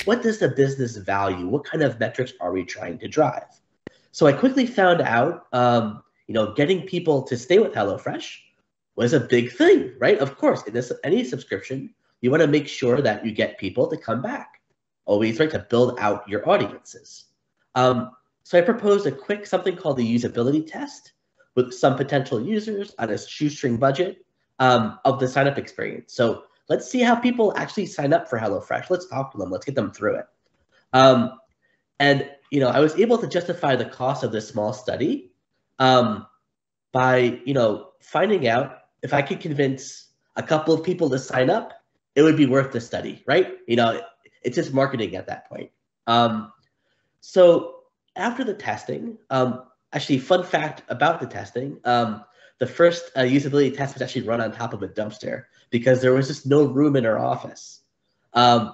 what does the business value? What kind of metrics are we trying to drive? So I quickly found out, getting people to stay with HelloFresh was a big thing, right? Of course, in any subscription, you want to make sure that you get people to come back. Always, right, to build out your audiences. So I proposed something called the usability test with some potential users on a shoestring budget of the sign-up experience. So let's see how people actually sign up for HelloFresh. Let's talk to them. Let's get them through it. I was able to justify the cost of this small study by, finding out if I could convince a couple of people to sign up, it would be worth the study, right? It's just marketing at that point. So after the testing, actually, fun fact about the testing, the first usability test was actually run on top of a dumpster because there was just no room in our office.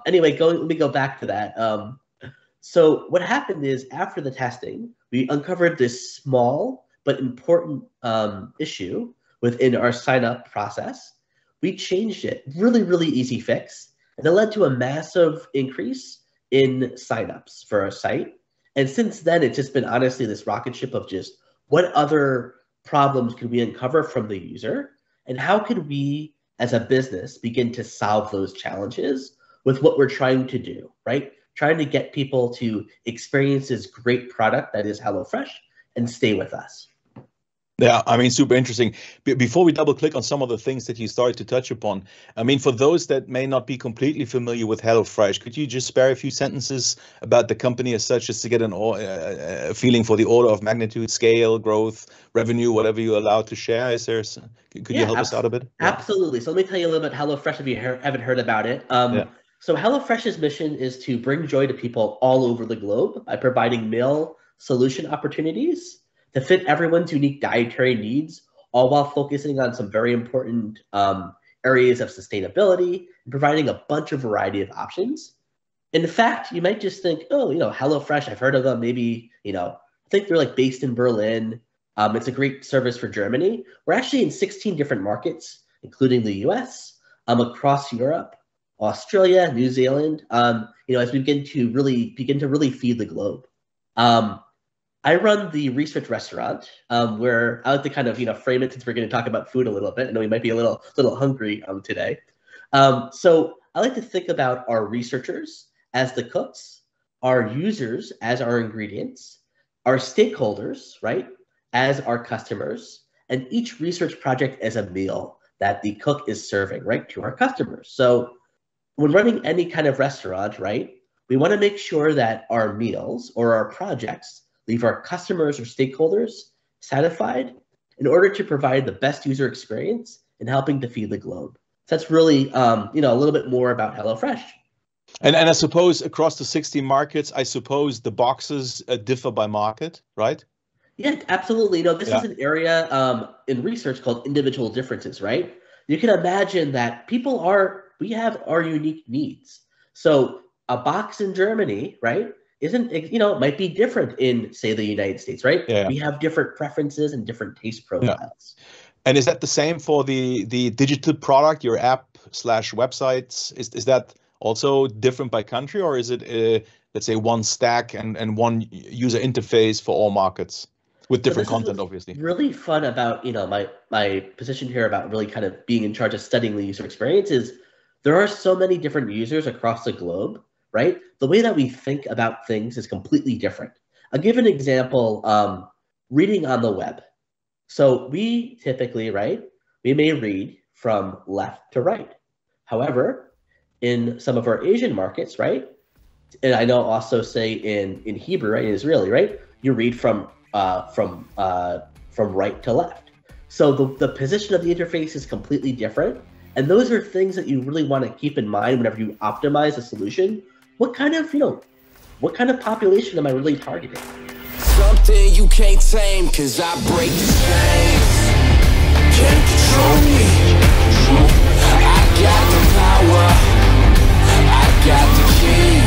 Anyway, let me go back to that. So what happened is after the testing, we uncovered this small but important issue within our sign-up process. We changed it, really, really easy fix, and it led to a massive increase in sign-ups for our site. And since then, it's just been honestly this rocket ship of just what other problems could we uncover from the user, and how could we, as a business, begin to solve those challenges with what we're trying to do, right? Trying to get people to experience this great product that is HelloFresh and stay with us. Yeah, super interesting. Before we double click on some of the things that you started to touch upon, for those that may not be completely familiar with HelloFresh, could you just spare a few sentences about the company as such, just to get a feeling for the order of magnitude, scale, growth, revenue, whatever you're allowed to share? Could you help us out a bit? Absolutely. So let me tell you a little bit about HelloFresh if you haven't heard about it. So HelloFresh's mission is to bring joy to people all over the globe by providing meal solution opportunities to fit everyone's unique dietary needs, all while focusing on some very important areas of sustainability and providing a bunch of variety of options. In fact, you might just think, HelloFresh, I've heard of them. Maybe, I think they're based in Berlin. It's a great service for Germany. We're actually in 16 different markets, including the US, across Europe, Australia, New Zealand, as we begin to really feed the globe. I run the research restaurant where I like to kind of, frame it, since we're going to talk about food a little bit. I know we might be a little hungry today. So I like to think about our researchers as the cooks, our users as our ingredients, our stakeholders, right, as our customers, and each research project as a meal that the cook is serving, right, to our customers. So when running any kind of restaurant, right, we want to make sure that our meals or our projects leave our customers or stakeholders satisfied in order to provide the best user experience in helping to feed the globe. So that's really, a little bit more about HelloFresh. And I suppose across the 60 markets, the boxes differ by market, right? Yeah, absolutely. This is an area in research called individual differences, right? You can imagine that we have our unique needs. So a box in Germany, right, might be different in, say, the United States, right? Yeah. We have different preferences and different taste profiles. Yeah. And is that the same for the digital product, your app/websites? Is that also different by country, or is it, let's say, one stack and one user interface for all markets with different content, obviously? Really fun about, my position here about really kind of being in charge of studying the user experience is there are so many different users across the globe, right? The way that we think about things is completely different. I'll give an example, reading on the web. So we typically, right, we may read from left to right. However, in some of our Asian markets, right, and I know also say in Hebrew, right, in Israeli, right, you read from right to left. So the position of the interface is completely different. And those are things that you really want to keep in mind whenever you optimize a solution. What kind of population am I really targeting? Something you can't tame, 'cause I break the chains. Can't control me. I got the power. I got the key.